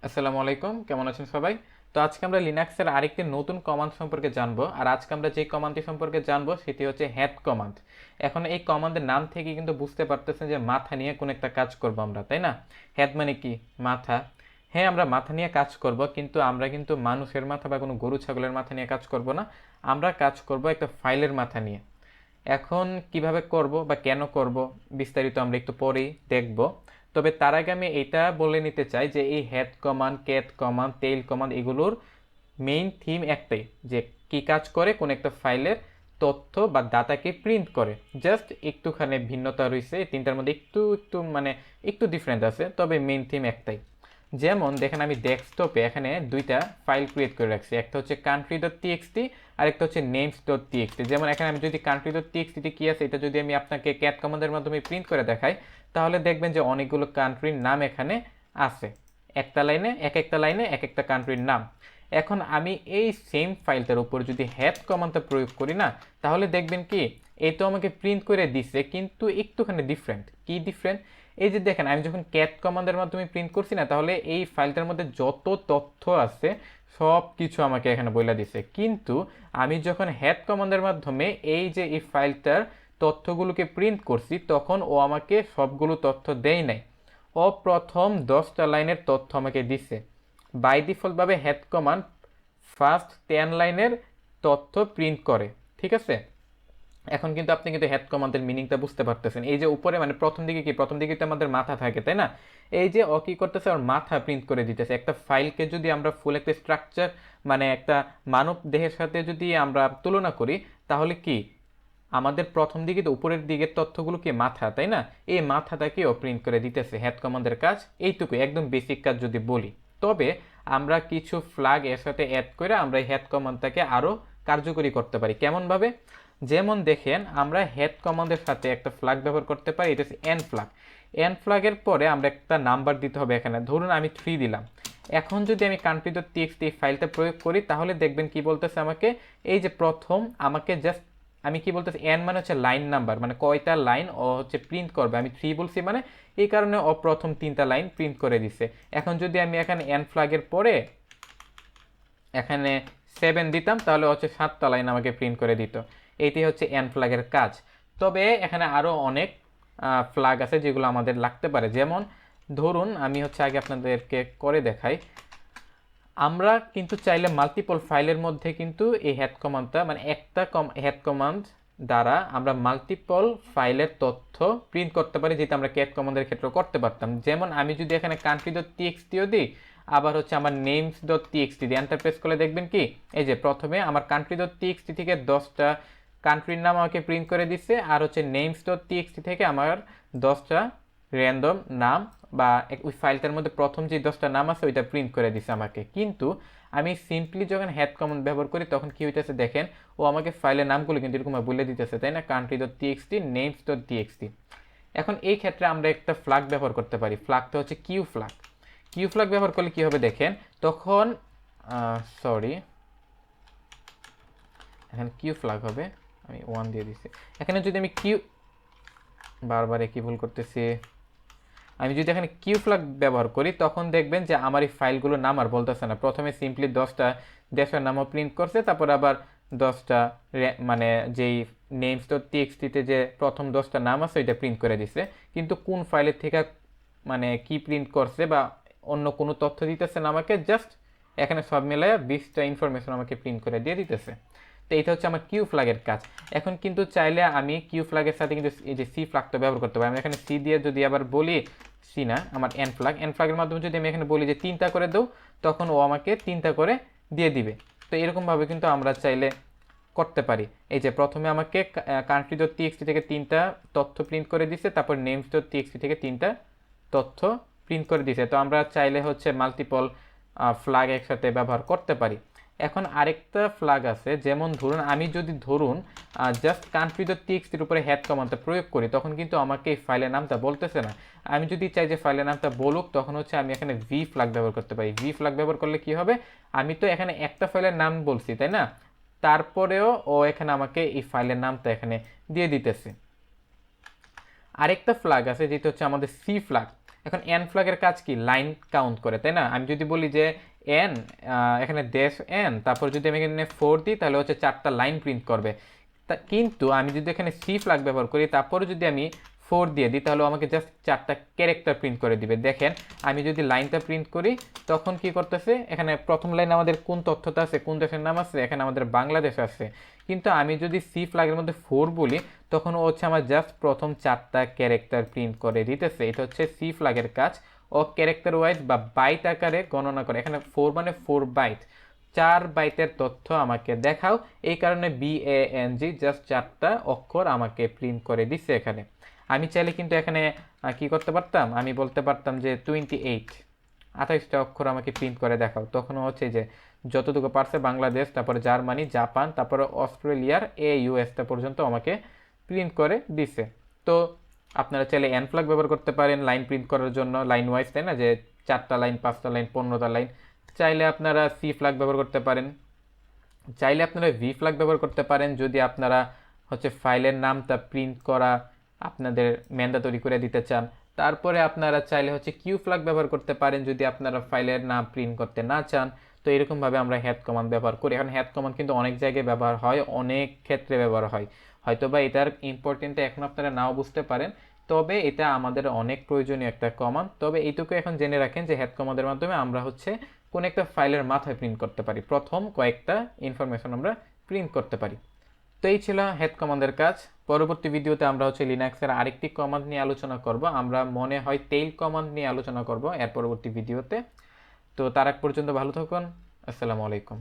আসসালামু আলাইকুম, কেমন আছেন সবাই? তো আজকে আমরা লিনাক্সের আরেকটি নতুন কমান্ড সম্পর্কে জানবো। আর আজকে আমরা যে কমান্ডটি সম্পর্কে জানবো সেটি হচ্ছে হ্যাট কমান্ড। এখন এই কমান্ডের নাম থেকে কিন্তু বুঝতে পারতেছেন যে মাথা নিয়ে কোনো একটা কাজ করব আমরা, তাই না? হ্যাট মানে কি? মাথা। হ্যাঁ, আমরা মাথা নিয়ে কাজ করব, কিন্তু আমরা কিন্তু মানুষের মাথা বা কোনো গরু ছাগলের মাথা নিয়ে কাজ করব না। আমরা কাজ করব একটা ফাইলের মাথা নিয়ে। এখন কিভাবে করব বা কেন করব বিস্তারিত আমরা একটু পরেই দেখব। তবে তার আগে আমি এটা বলে নিতে চাই যে এই head command, cat command, tail command এগুলোর মেইন থিম একটাই, যে কি কাজ করে কোন একটা ফাইলের তথ্য বা ডাটাকে প্রিন্ট করে। জাস্ট একটুখানি ভিন্নতা রয়েছে, এই তিনটার মধ্যে একটু একটু মানে একটু ডিফারেন্ট আছে, তবে মেইন থিম একটাই। যেমন দেখেন আমি ডেস্কটপে এখানে দুইটা ফাইল ক্রিয়েট করে রাখছি, একটা হচ্ছে কান্ট্রি ডট টিএক্সটি আর একটা হচ্ছে নেমস ডট টিএক্সটি। যেমন এখানে আমি যদি কান্ট্রি ডট টিএক্সটিতে কী আছে এটা যদি আমি আপনাকে ক্যাট কমান্ডের মাধ্যমে প্রিন্ট করে দেখাই, তাহলে দেখবেন যে অনেকগুলো কান্ট্রির নাম এখানে আছে, একটা লাইনে একটা লাইনে এক একটা কান্ট্রির নাম। এখন আমি এই সেম ফাইলটার উপর যদি হ্যাট কমান্ডটা প্রয়োগ করি না, তাহলে দেখবেন কি এই তো আমাকে প্রিন্ট করে দিছে, কিন্তু একটুখানি ডিফারেন্ট। কি ডিফারেন্ট? এই যে দেখেন আমি যখন ক্যাট কমান্ডের মাধ্যমে প্রিন্ট করছি না, তাহলে এই ফাইলটার মধ্যে যত তথ্য আছে সব কিছু আমাকে এখানে বলে দিছে, কিন্তু আমি যখন হ্যাট কমান্ডের মাধ্যমে এই যে এই ফাইলটার তথ্যগুলোকে প্রিন্ট করছি, তখন ও আমাকে সবগুলো তথ্য দেয় নাই। ও প্রথম 10টা লাইনের তথ্য আমাকে দিছে। বাই ডিফল্টভাবে হ্যাট কমান্ড ফার্স্ট 10 লাইনের তথ্য প্রিন্ট করে, ঠিক আছে? এখন কিন্তু আপনি কিন্তু হেড কমান্ডের মিনিংটা বুঝতে পারতেছেন। এই যে উপরে মানে প্রথম দিকে কি, প্রথম দিকে তো আমাদের মাথা থাকে, তাই না? এই যে ও কি করতেছে, ওর মাথা প্রিন্ট করে দিতেছে। একটা ফাইলকে যদি আমরা ফুল একটা স্ট্রাকচার মানে একটা মানব দেহের সাথে যদি আমরা তুলনা করি, তাহলে কি আমাদের প্রথম দিকে তো উপরের দিকের তথ্যগুলো কি মাথা, তাই না? এই মাথাটাকে ও প্রিন্ট করে দিতেছে। হেড কমান্ডের কাজ এইটুকু, একদম বেসিক কাজ যদি বলি। তবে আমরা কিছু ফ্ল্যাগ এর সাথে অ্যাড করে আমরা এই হেড কমান্ডটাকে আরও কার্যকরী করতে পারি। কেমনভাবে? যেমন দেখেন আমরা হেড কমান্ডের সাথে একটা ফ্ল্যাগ ব্যবহার করতে পারি, এটা হচ্ছে এন ফ্ল্যাগ। এন ফ্ল্যাগের পরে আমরা একটা নাম্বার দিতে হবে এখানে, ধরুন আমি 3 দিলাম। এখন যদি আমি কান্ট্রি ডট টিএক্সটি এই ফাইলটা প্রয়োগ করি, তাহলে দেখবেন কি বলতেছে আমাকে, এই যে প্রথম আমাকে জাস্ট আমি কি বলতেছি, এন মানে হচ্ছে লাইন নাম্বার, মানে কয়টা লাইন ও হচ্ছে প্রিন্ট করবে। আমি 3 বলছি মানে এই কারণে ও প্রথম 3টা লাইন প্রিন্ট করে দিছে। এখন যদি আমি এখানে এন ফ্ল্যাগের পরে এখানে 7 দিতাম, তাহলে হচ্ছে 7টা লাইন আমাকে প্রিন্ট করে দিত। এইটি হচ্ছে এন ফ্ল্যাগের কাজ। তবে এখানে আরও অনেক ফ্ল্যাগ আছে যেগুলো আমাদের লাগতে পারে। যেমন ধরুন আমি হচ্ছে আগে আপনাদেরকে করে দেখাই, আমরা কিন্তু চাইলে মাল্টিপল ফাইলের মধ্যে কিন্তু এই হেড কমান্ডটা মানে একটা হেড কমান্ড দ্বারা আমরা মাল্টিপল ফাইলের তথ্য প্রিন্ট করতে পারি, যেটা আমরা ক্যাট কমান্ডের ক্ষেত্রে করতে পারতাম। যেমন আমি যদি এখানে কান্ট্রি ডট টিএক্সটিও দিই, আবার হচ্ছে আমার নেমস ডট টিএক্সটি দিয়ে এন্টার প্রেস করলে দেখবেন কি এই যে প্রথমে আমার কান্ট্রি ডট টিএক্সটি থেকে 10টা কান্ট্রির নাম আমাকে প্রিন্ট করে দিচ্ছে, আর হচ্ছে নেমস ডট টিএক্সটি থেকে আমার 10টা র্যান্ডম নাম বা ওই ফাইলটার মধ্যে প্রথম যে 10টা নাম আছে ওইটা প্রিন্ট করে দিছে আমাকে। কিন্তু আমি সিম্পলি যখন হেড কমান্ড ব্যবহার করি তখন কি হইতেছে দেখেন, ও আমাকে ফাইলের নামগুলো কিন্তু এরকম বলে দিতেছে, তাই না? Country dot TXT, names dot TXT. এখন এই ক্ষেত্রে আমরা একটা ফ্ল্যাগ ব্যবহার করতে পারি, ফ্ল্যাগটা হচ্ছে কিউ ফ্ল্যাগ। কিউ ফ্ল্যাগ ব্যবহার করলে কি হবে দেখেন, তখন সরি এখানে কিউ ফ্ল্যাগ হবে, আমি 1 দিয়ে দিছি। এখানে যদি আমি কিউ, বারবার একই ভুল করতেছি, আমি যদি এখানে কিউ ফ্ল্যাগ ব্যবহার করি তখন দেখবেন যে আমার এই ফাইলগুলোর নাম আর বলতেছে না। প্রথমে সিম্পলি 10টা দেশের নামও প্রিন্ট করছে, তারপর আবার 10টা মানে যেই নেমস ডট টিএক্সটিতে যে প্রথম 10টা নাম আছে ওইটা প্রিন্ট করে দিছে, কিন্তু কোন ফাইলের থেকে মানে কি প্রিন্ট করছে বা অন্য কোনো তথ্য দিতেছে না আমাকে, জাস্ট এখানে সব মিলাইয়া 20টা ইনফরমেশন আমাকে প্রিন্ট করে দিয়ে দিতেছে। তো এইটা হচ্ছে আমার কিউ ফ্ল্যাগের কাজ। এখন কিন্তু চাইলে আমি কিউ ফ্ল্যাগের সাথে কিন্তু এই যে সি ফ্ল্যাগটা ব্যবহার করতে পারি। আমি এখানে সি দিয়ে যদি আবার বলি, সি না আমার এন ফ্ল্যাগ, এন ফ্ল্যাগের মাধ্যমে যদি আমি এখানে বলি যে 3টা করে দাও, তখন ও আমাকে 3টা করে দিয়ে দিবে। তো এরকমভাবে কিন্তু আমরা চাইলে করতে পারি। এই যে প্রথমে আমাকে কান্ট্রি ডট টিএক্সটি থেকে 3টা তথ্য প্রিন্ট করে দিছে, তারপর নেমস ডট টিএক্সটি থেকে 3টা তথ্য প্রিন্ট করে দিছে। তো আমরা চাইলে হচ্ছে মাল্টিপল ফ্ল্যাগ একসাথে ব্যবহার করতে পারি। এখন আরেকটা ফ্ল্যাগ আছে, যেমন ধরুন আমি যদি ধরুন জাস্ট কান্ট্রি ডট টিএক্সটির উপরে হেড কমান্ডটা প্রয়োগ করি, তখন কিন্তু আমাকে এই ফাইলের নামটা বলতেছে না। আমি যদি চাই যে ফাইলের নামটা বলুক, তখন হচ্ছে আমি এখানে ভি ফ্ল্যাগ ব্যবহার করতে পারি। ভি ফ্ল্যাগ ব্যবহার করলে কি হবে, আমি তো এখানে একটা ফাইলের নাম বলছি, তাই না? তারপরেও ও এখানে আমাকে এই ফাইলের নামটা এখানে দিয়ে দিতেছে। আরেকটা ফ্ল্যাগ আছে যেটা হচ্ছে আমাদের সি ফ্ল্যাগ। এখন এন ফ্ল্যাগের কাজ কি, লাইন কাউন্ট করে, তাই না? আমি যদি বলি যে এন, এখানে দেশ এন, তারপর যদি আমি এখানে 4 দিই তাহলে হচ্ছে 4টা লাইন প্রিন্ট করবে। কিন্তু আমি যদি এখানে সি ফ্ল্যাগ ব্যবহার করি, তারপরে যদি আমি 4 দিয়ে দিই, তাহলে আমাকে জাস্ট 4টা ক্যারেক্টার প্রিন্ট করে দিবে। দেখেন আমি যদি লাইনটা প্রিন্ট করি, তখন কি করতেছে, এখানে প্রথম লাইন আমাদের কোন তথ্যটা আছে, কোন দেশের নাম আছে, এখানে আমাদের বাংলাদেশ আছে। কিন্তু আমি যদি সি ফ্ল্যাগের মধ্যে 4 বলি, তখন ও হচ্ছে আমার জাস্ট প্রথম 4টা ক্যারেক্টার প্রিন্ট করে দিতেছে। এটা হচ্ছে সি ফ্ল্যাগের কাজ। ও ক্যারেক্টার ওয়াইজ বা বাইট আকারে গণনা করে। এখানে 4 মানে 4 বাইট, 4 বাইটের তথ্য আমাকে দেখাও। এই কারণে BANG জাস্ট 4টা অক্ষর আমাকে প্রিন্ট করে দিচ্ছে এখানে। আমি চাইলে কিন্তু এখানে কি করতে পারতাম, আমি বলতে পারতাম যে 28টা অক্ষর আমাকে প্রিন্ট করে দেখাও। তখন হচ্ছে যে যতটুকু পারছে বাংলাদেশ, তারপরে জার্মানি, জাপান, তারপরে অস্ট্রেলিয়ার USA পর্যন্ত আমাকে প্রিন্ট করে দিছে। তো আপনারা চাইলে এন ফ্ল্যাগ ব্যবহার করতে পারেন লাইন প্রিন্ট করার জন্য, লাইন ওয়াইজ, তাই না, যে 4টা লাইন, 5টা লাইন, 15টা লাইন। চাইলে আপনারা সি ফ্ল্যাগ ব্যবহার করতে পারেন, চাইলে আপনারা ভি ফ্ল্যাগ ব্যবহার করতে পারেন যদি আপনারা হচ্ছে ফাইলের নামটা প্রিন্ট করা আপনাদের ম্যান্ডেটরি করে দিতে চান। তারপরে আপনারা চাইলে হচ্ছে কিউ ফ্ল্যাগ ব্যবহার করতে পারেন যদি আপনারা ফাইলের নাম প্রিন্ট করতে না চান। তো এরকমভাবে আমরা হ্যাট কমান্ড ব্যবহার করি। এখন হ্যাট কমান্ড কিন্তু অনেক জায়গায় ব্যবহার হয়, অনেক ক্ষেত্রে ব্যবহার হয়। হয়তোবা এটার ইম্পর্টেন্টটা এখন আপনারা নাও বুঝতে পারেন, তবে এটা আমাদের অনেক প্রয়োজনীয় একটা কমান্ড। তবে এইটুকু এখন জেনে রাখেন যে হ্যাট কমান্ডের মাধ্যমে আমরা হচ্ছে কোন একটা ফাইলের মাথায় প্রিন্ট করতে পারি, প্রথম কয়েকটা ইনফরমেশন আমরা প্রিন্ট করতে পারি। তো এই ছিল হেড কমান্ডের কাজ। পরবর্তী ভিডিওতে আমরা হচ্ছে লিনাক্সের আরেকটি কমান্ড নিয়ে আলোচনা করব। আমরা মনে হয় টেইল কমান্ড নিয়ে আলোচনা করব এর পরবর্তী ভিডিওতে। তো তার আগ পর্যন্ত ভালো থাকুন। আসসালামু আলাইকুম।